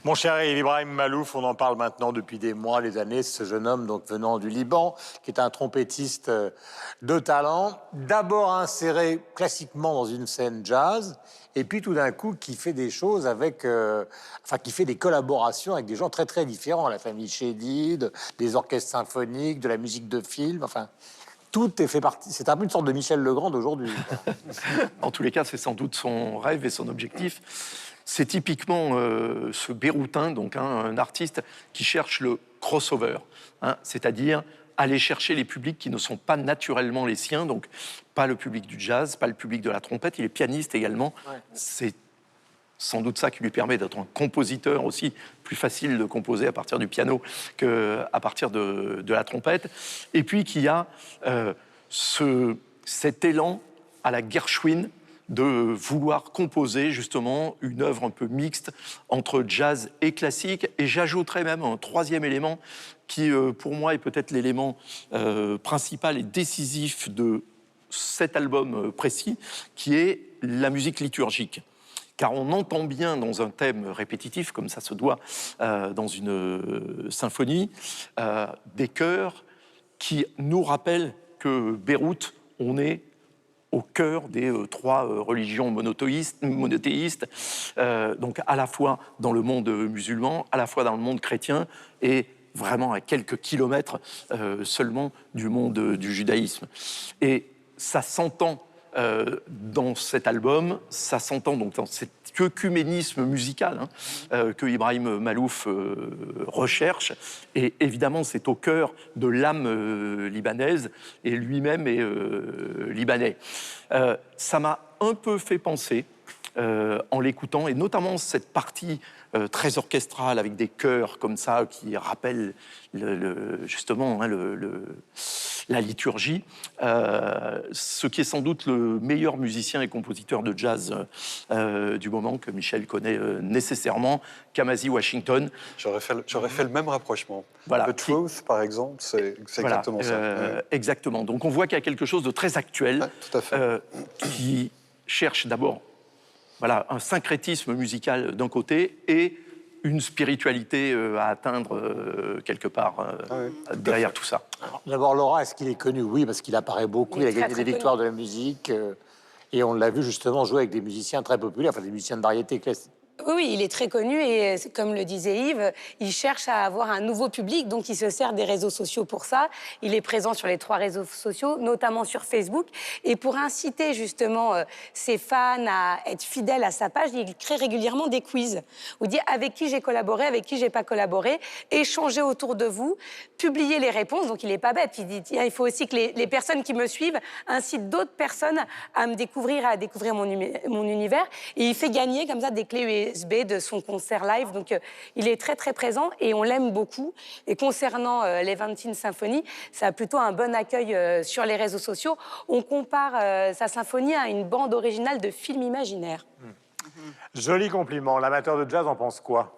Mon cher Ibrahim Malouf, on en parle maintenant depuis des mois, des années, ce jeune homme donc venant du Liban, qui est un trompettiste de talent, d'abord inséré classiquement dans une scène jazz, et puis tout d'un coup qui fait des choses avec, qui fait des collaborations avec des gens très très différents, la famille Chédid, des orchestres symphoniques, de la musique de film, enfin... Tout est fait partie. C'est un peu une sorte de Michel Legrand d'aujourd'hui. En tous les cas, c'est sans doute son rêve et son objectif. C'est typiquement ce Béroutin, donc un artiste qui cherche le crossover, c'est-à-dire aller chercher les publics qui ne sont pas naturellement les siens, donc pas le public du jazz, pas le public de la trompette. Il est pianiste également. Ouais. C'est sans doute ça qui lui permet d'être un compositeur aussi, plus facile de composer à partir du piano qu'à partir de la trompette. Et puis qu'il y a cet élan à la Gershwin de vouloir composer justement une œuvre un peu mixte entre jazz et classique. Et j'ajouterais même un troisième élément qui, pour moi, est peut-être l'élément principal et décisif de cet album précis, qui est la musique liturgique. Car on entend bien dans un thème répétitif, comme ça se doit dans une symphonie, des chœurs qui nous rappellent que Beyrouth, on est au cœur des trois religions monothéistes, donc à la fois dans le monde musulman, à la fois dans le monde chrétien, et vraiment à quelques kilomètres seulement du monde du judaïsme. Et ça s'entend dans cet album, ça s'entend donc dans cet œcuménisme musical que Ibrahim Malouf recherche, et évidemment c'est au cœur de l'âme libanaise, et lui-même est libanais. Ça m'a un peu fait penser, en l'écoutant, et notamment cette partie très orchestrale avec des chœurs comme ça qui rappellent justement la liturgie, ce qui est sans doute le meilleur musicien et compositeur de jazz du moment, que Michel connaît nécessairement, Kamasi Washington. J'aurais fait le même rapprochement. Voilà, The Truth, par exemple, c'est voilà, exactement ça. Exactement. Donc on voit qu'il y a quelque chose de très actuel, tout à fait. Qui cherche d'abord un syncrétisme musical d'un côté et une spiritualité à atteindre quelque part derrière tout ça. D'abord, Laurent, est-ce qu'il est connu? Oui, parce qu'il apparaît beaucoup, il a gagné des victoires de la musique, et on l'a vu justement jouer avec des musiciens très populaires, des musiciens de variété classique. Oui, il est très connu et comme le disait Yves, il cherche à avoir un nouveau public, donc il se sert des réseaux sociaux pour ça. Il est présent sur les 3 réseaux sociaux, notamment sur Facebook. Et pour inciter justement ses fans à être fidèles à sa page, il crée régulièrement des quiz. Vous dites avec qui j'ai collaboré, avec qui j'ai pas collaboré, échangez autour de vous, publiez les réponses. Donc il est pas bête, il dit tiens, il faut aussi que les personnes qui me suivent incitent d'autres personnes à me découvrir, à découvrir mon univers. Et il fait gagner comme ça des clés USB de son concert live. Donc, il est très, très présent et on l'aime beaucoup. Et concernant l'Levantine Symphony, ça a plutôt un bon accueil sur les réseaux sociaux. On compare sa symphonie à une bande originale de film imaginaire. Joli compliment. L'amateur de jazz en pense quoi?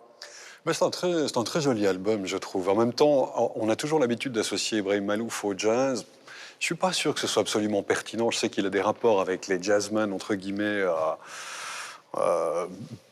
C'est un très joli album, je trouve. En même temps, on a toujours l'habitude d'associer Ibrahim Malouf au jazz. Je suis pas sûr que ce soit absolument pertinent. Je sais qu'il a des rapports avec les jazzmen, entre guillemets,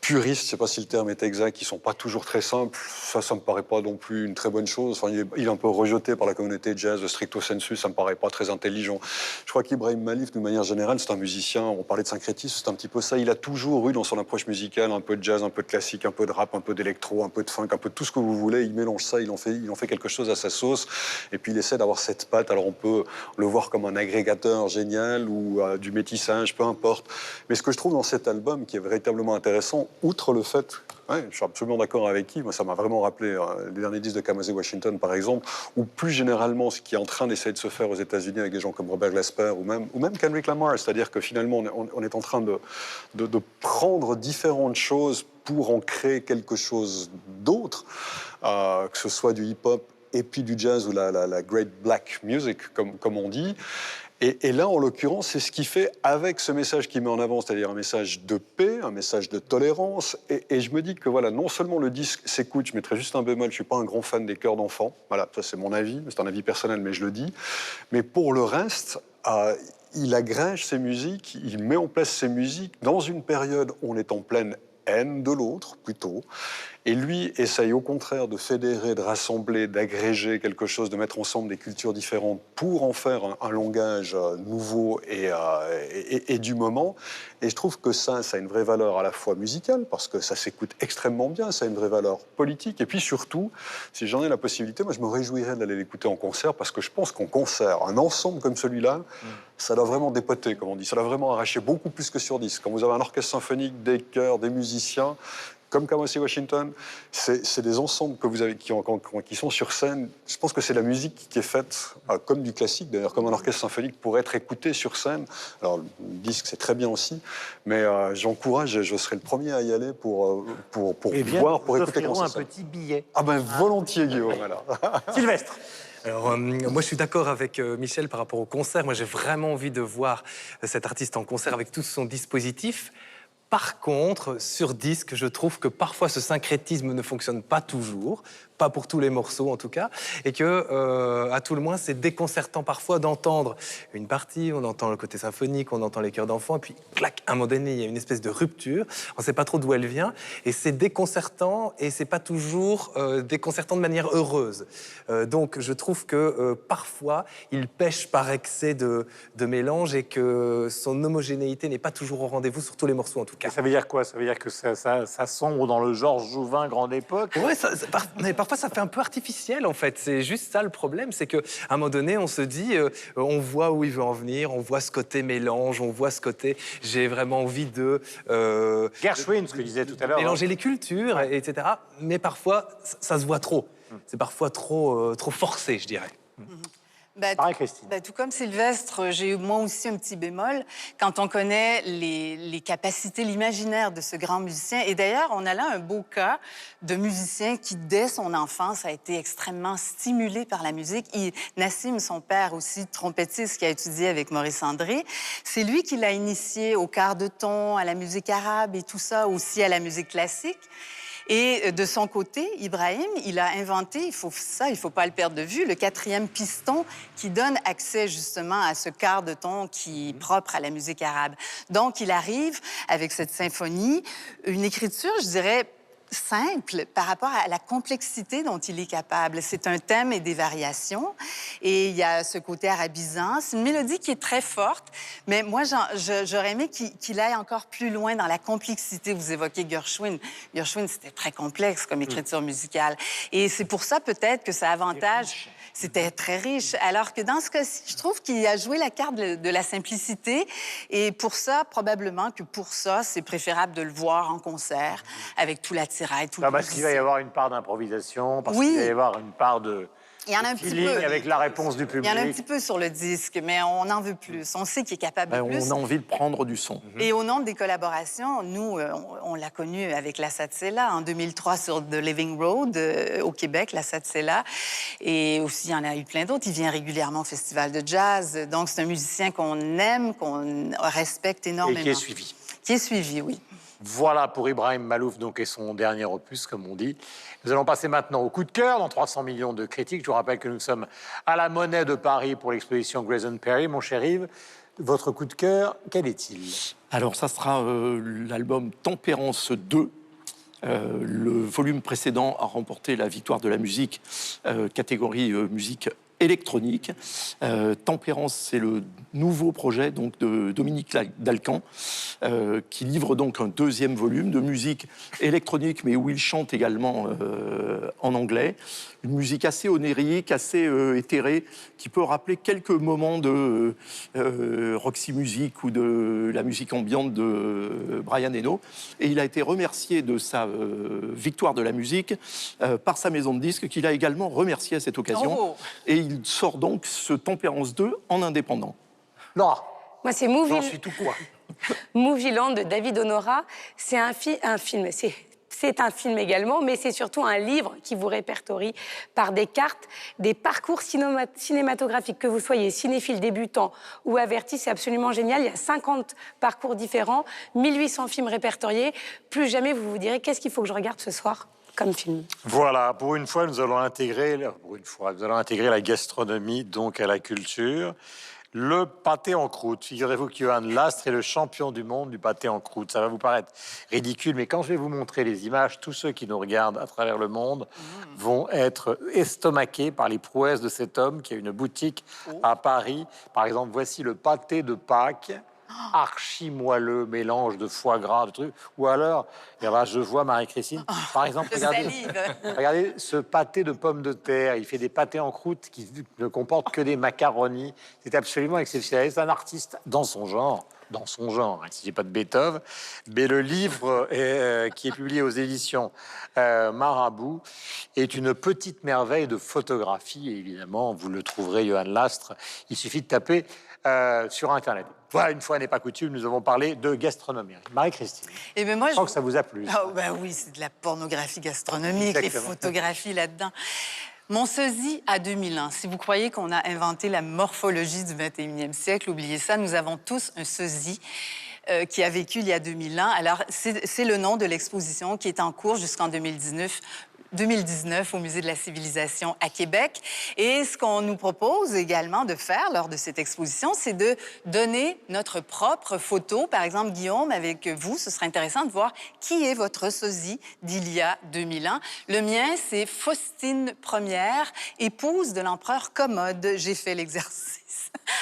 puristes, je ne sais pas si le terme est exact, qui ne sont pas toujours très simples. Ça ne me paraît pas non plus une très bonne chose. Enfin, il est un peu rejeté par la communauté jazz, stricto sensu, ça ne me paraît pas très intelligent. Je crois qu'Ibrahim Malouf, d'une manière générale, c'est un musicien, on parlait de syncrétisme, c'est un petit peu ça. Il a toujours eu dans son approche musicale un peu de jazz, un peu de classique, un peu de rap, un peu d'électro, un peu de funk, un peu de tout ce que vous voulez. Il mélange ça, il en fait quelque chose à sa sauce. Et puis il essaie d'avoir cette patte. Alors on peut le voir comme un agrégateur génial ou du métissage, peu importe. Mais ce que je trouve dans cet album qui est véritablement intéressant, outre le fait, ouais, je suis absolument d'accord avec Yves, moi ça m'a vraiment rappelé les derniers disques de Kamasi Washington par exemple, ou plus généralement ce qui est en train d'essayer de se faire aux États-Unis avec des gens comme Robert Glasper ou même Kendrick Lamar, c'est-à-dire que finalement on est en train de prendre différentes choses pour en créer quelque chose d'autre, que ce soit du hip-hop et puis du jazz ou la great black music comme on dit. Et là, en l'occurrence, c'est ce qu'il fait avec ce message qu'il met en avant, c'est-à-dire un message de paix, un message de tolérance. Et je me dis que voilà, non seulement le disque s'écoute, je mettrais juste un bémol, je ne suis pas un grand fan des chœurs d'enfants. Voilà, ça c'est mon avis, c'est un avis personnel, mais je le dis. Mais pour le reste, il agrège ses musiques, il met en place ses musiques dans une période où on est en pleine haine de l'autre, plutôt. Et lui essaye au contraire de fédérer, de rassembler, d'agréger quelque chose, de mettre ensemble des cultures différentes pour en faire un langage nouveau et du moment. Et je trouve que ça a une vraie valeur à la fois musicale, parce que ça s'écoute extrêmement bien, ça a une vraie valeur politique. Et puis surtout, si j'en ai la possibilité, moi je me réjouirais d'aller l'écouter en concert, parce que je pense qu'en concert, un ensemble comme celui-là, ça doit vraiment dépoter, comme on dit. Ça doit vraiment arracher beaucoup plus que sur disque. Quand vous avez un orchestre symphonique, des chœurs, des musiciens, comme Kamasi Washington, c'est des ensembles que vous avez qui sont sur scène. Je pense que c'est la musique qui est faite, comme du classique d'ailleurs, comme un orchestre symphonique, pour être écouté sur scène. Alors le disque c'est très bien aussi, mais j'encourage, je serai le premier à y aller pour voir, pour écouter comment ça sonne. Un petit billet. Ah ben volontiers Guillaume, alors. Sylvestre. Alors, moi, je suis d'accord avec Michel par rapport au concert. Moi, j'ai vraiment envie de voir cet artiste en concert avec tout son dispositif. Par contre, sur disque, je trouve que parfois ce syncrétisme ne fonctionne pas toujours, pas pour tous les morceaux en tout cas, et que, à tout le moins, c'est déconcertant parfois d'entendre une partie, on entend le côté symphonique, on entend les chœurs d'enfants, et puis, clac, à un moment donné, il y a une espèce de rupture, on ne sait pas trop d'où elle vient, et c'est déconcertant, et c'est pas toujours déconcertant de manière heureuse. Donc, je trouve que parfois, il pêche par excès de mélange, et que son homogénéité n'est pas toujours au rendez-vous sur tous les morceaux en tout cas. Et ça veut dire quoi? Ça veut dire que ça sombre dans le Georges Jouvin grande époque? Ouais, mais parfois ça fait un peu artificiel en fait. C'est juste ça le problème, c'est qu'à un moment donné, on se dit, on voit où il veut en venir, on voit ce côté mélange, on voit ce côté, j'ai vraiment envie de... Gershwin, ce que je disais tout à l'heure. Mélanger les cultures, etc. Mais parfois, ça se voit trop. C'est parfois trop forcé, je dirais. Pareil, Christine. Tout comme Sylvestre, j'ai moi aussi un petit bémol quand on connaît les capacités, l'imaginaire de ce grand musicien. Et d'ailleurs, on a là un beau cas de musicien qui, dès son enfance, a été extrêmement stimulé par la musique. Nassim, son père aussi, trompettiste, qui a étudié avec Maurice André, c'est lui qui l'a initié au quart de ton, à la musique arabe et tout ça, aussi à la musique classique. Et de son côté, Ibrahim, il a inventé, il faut pas le perdre de vue, le 4e piston qui donne accès justement à ce quart de ton qui est propre à la musique arabe. Donc, il arrive avec cette symphonie, une écriture, je dirais, simple par rapport à la complexité dont il est capable. C'est un thème et des variations. Et il y a ce côté arabisant. C'est une mélodie qui est très forte. Mais moi, j'aurais aimé qu'il aille encore plus loin dans la complexité. Vous évoquez Gershwin. Gershwin, c'était très complexe comme écriture musicale. Et c'est pour ça, peut-être, que ça avantage... C'était très riche. Alors que dans ce cas-ci, je trouve qu'il a joué la carte de la simplicité. Et pour ça, probablement que pour ça, c'est préférable de le voir en concert avec tout l'attirail, tout le Parce qu'il va y avoir une part d'improvisation, parce qu'il va y avoir une part de... Il y en a un petit feeling peu. avec la réponse du public. Il y en a un petit peu sur le disque, mais on en veut plus. On sait qu'il est capable de plus. On a envie de prendre du son. Et au nom des collaborations, nous, on l'a connu avec La Satsela en 2003 sur The Living Road au Québec, La Satsela. Et aussi, il y en a eu plein d'autres. Il vient régulièrement au Festival de jazz. Donc, c'est un musicien qu'on aime, qu'on respecte énormément. Et qui est suivi. Qui est suivi, oui. Voilà pour Ibrahim Malouf, donc, et son dernier opus, comme on dit. Nous allons passer maintenant au coup de cœur dans 300 millions de critiques. Je vous rappelle que nous sommes à la Monnaie de Paris pour l'exposition Grayson Perry. Mon cher Yves, votre coup de cœur, quel est-il? Alors, ça sera l'album Tempérance 2. Le volume précédent a remporté la victoire de la musique, catégorie musique électronique. Tempérance, c'est le nouveau projet donc, de Dominique Dalcan, qui livre donc un deuxième volume de musique électronique, mais où il chante également en anglais. Une musique assez onérique, assez éthérée, qui peut rappeler quelques moments de Roxy Music ou de la musique ambiante de Brian Eno. Et il a été remercié de sa victoire de la musique par sa maison de disques, qu'il a également remercié à cette occasion. Oh. Et il sort donc ce Tempérance 2 en indépendant. Non. Moi, c'est J'en suis tout quoi. Movieland de David Honora. C'est un film. C'est un film également, mais c'est surtout un livre qui vous répertorie par des cartes, des parcours cinématographiques. Que vous soyez cinéphile débutant ou averti, c'est absolument génial. Il y a 50 parcours différents, 1800 films répertoriés. Plus jamais vous vous direz qu'est-ce qu'il faut que je regarde ce soir comme film. Voilà, pour une fois, nous allons intégrer la gastronomie donc à la culture. Le pâté en croûte. Figurez-vous que Johan Lastre est le champion du monde du pâté en croûte. Ça va vous paraître ridicule, mais quand je vais vous montrer les images, tous ceux qui nous regardent à travers le monde vont être estomaqués par les prouesses de cet homme qui a une boutique à Paris. Par exemple, voici le pâté de Pâques. Archi moelleux, mélange de foie gras, de trucs. Ou alors, et là, je vois Marie-Christine, par exemple, regardez ce pâté de pommes de terre. Il fait des pâtés en croûte qui ne comportent que des macaronis. C'est absolument exceptionnel. C'est un artiste dans son genre. Dans son genre, si j'ai pas de Beethoven, mais le livre qui est publié aux éditions Marabout est une petite merveille de photographie. Et évidemment, vous le trouverez, Johan Lastre. Il suffit de taper sur Internet. Voilà, une fois n'est pas coutume, nous avons parlé de gastronomie. Marie-Christine, Et ben moi, je crois que ça vous a plu. Ah, ben oui, c'est de la pornographie gastronomique, Exactement. les photographies là-dedans. Mon sosie a 2000 ans. Si vous croyez qu'on a inventé la morphologie du 21e siècle, oubliez ça, nous avons tous un sosie qui a vécu il y a 2000 ans. Alors, c'est le nom de l'exposition qui est en cours jusqu'en 2019 au Musée de la Civilisation à Québec. Et ce qu'on nous propose également de faire lors de cette exposition, c'est de donner notre propre photo. Par exemple, Guillaume, avec vous, ce serait intéressant de voir qui est votre sosie d'il y a 2000 ans. Le mien, c'est Faustine Ier, épouse de l'empereur Commode. J'ai fait l'exercice.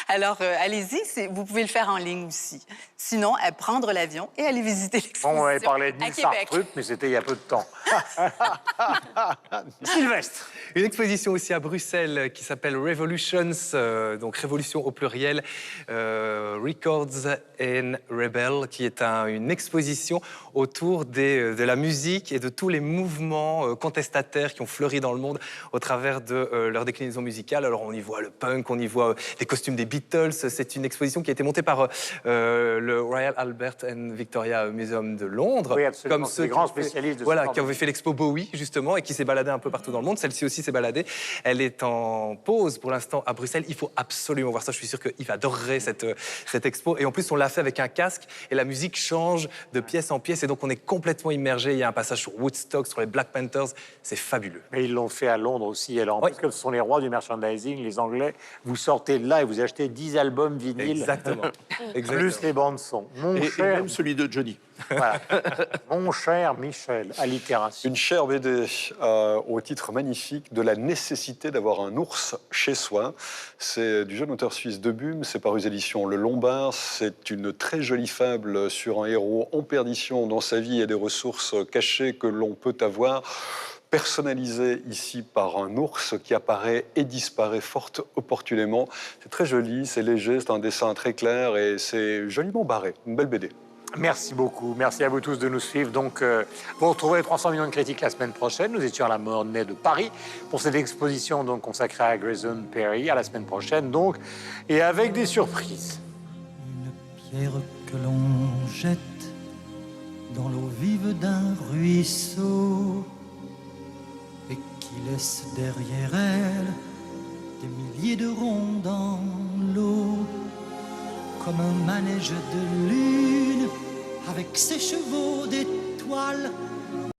Alors, allez-y, vous pouvez le faire en ligne aussi. Sinon, prendre l'avion et aller visiter l'exposition On avait parlé de à Nice Québec. Sartruc, mais c'était il y a peu de temps. Sylvestre. Une exposition aussi à Bruxelles qui s'appelle Revolutions, donc Révolution au pluriel, Records and Rebel, qui est une exposition autour de la musique et de tous les mouvements contestataires qui ont fleuri dans le monde au travers de leur déclinaison musicale. Alors on y voit le punk, on y voit les costumes des Beatles. C'est une exposition qui a été montée par le Royal Albert and Victoria Museum de Londres. Oui, absolument. Comme ceux Les grands spécialistes de ce voilà, genre qui de avaient fait l'expo Bowie, justement, et qui s'est baladée un peu partout dans le monde. Celle-ci aussi s'est baladée. Elle est en pause pour l'instant à Bruxelles. Il faut absolument voir ça. Je suis sûr qu'Yves adorerait cette expo. Et en plus, on l'a fait avec un casque et la musique change de pièce en pièce. Et donc, on est complètement immergé. Il y a un passage sur Woodstock, sur les Black Panthers. C'est fabuleux. Mais ils l'ont fait à Londres aussi. Alors, en plus, comme ce sont les rois du merchandising, les Anglais, vous sortez celle-là et vous achetez 10 albums vinyles. Exactement. Plus les bandes son. Et même celui de Johnny. Voilà. Mon cher Michel, allitération. Une chère BD au titre magnifique de la nécessité d'avoir un ours chez soi. C'est du jeune auteur suisse Debum, c'est paru aux éditions Le Lombard. C'est une très jolie fable sur un héros en perdition dans sa vie et des ressources cachées que l'on peut avoir. Personnalisé ici par un ours qui apparaît et disparaît fort opportunément. C'est très joli, c'est léger, c'est un dessin très clair et c'est joliment barré. Une belle BD. Merci beaucoup. Merci à vous tous de nous suivre. Donc, vous retrouverez 300 millions de critiques la semaine prochaine. Nous étions à la Mornay de Paris pour cette exposition donc, consacrée à Grayson Perry. À la semaine prochaine, donc, et avec des surprises. Une pierre que l'on jette dans l'eau vive d'un ruisseau et qui laisse derrière elle des milliers de ronds dans l'eau, comme un manège de lune avec ses chevaux d'étoiles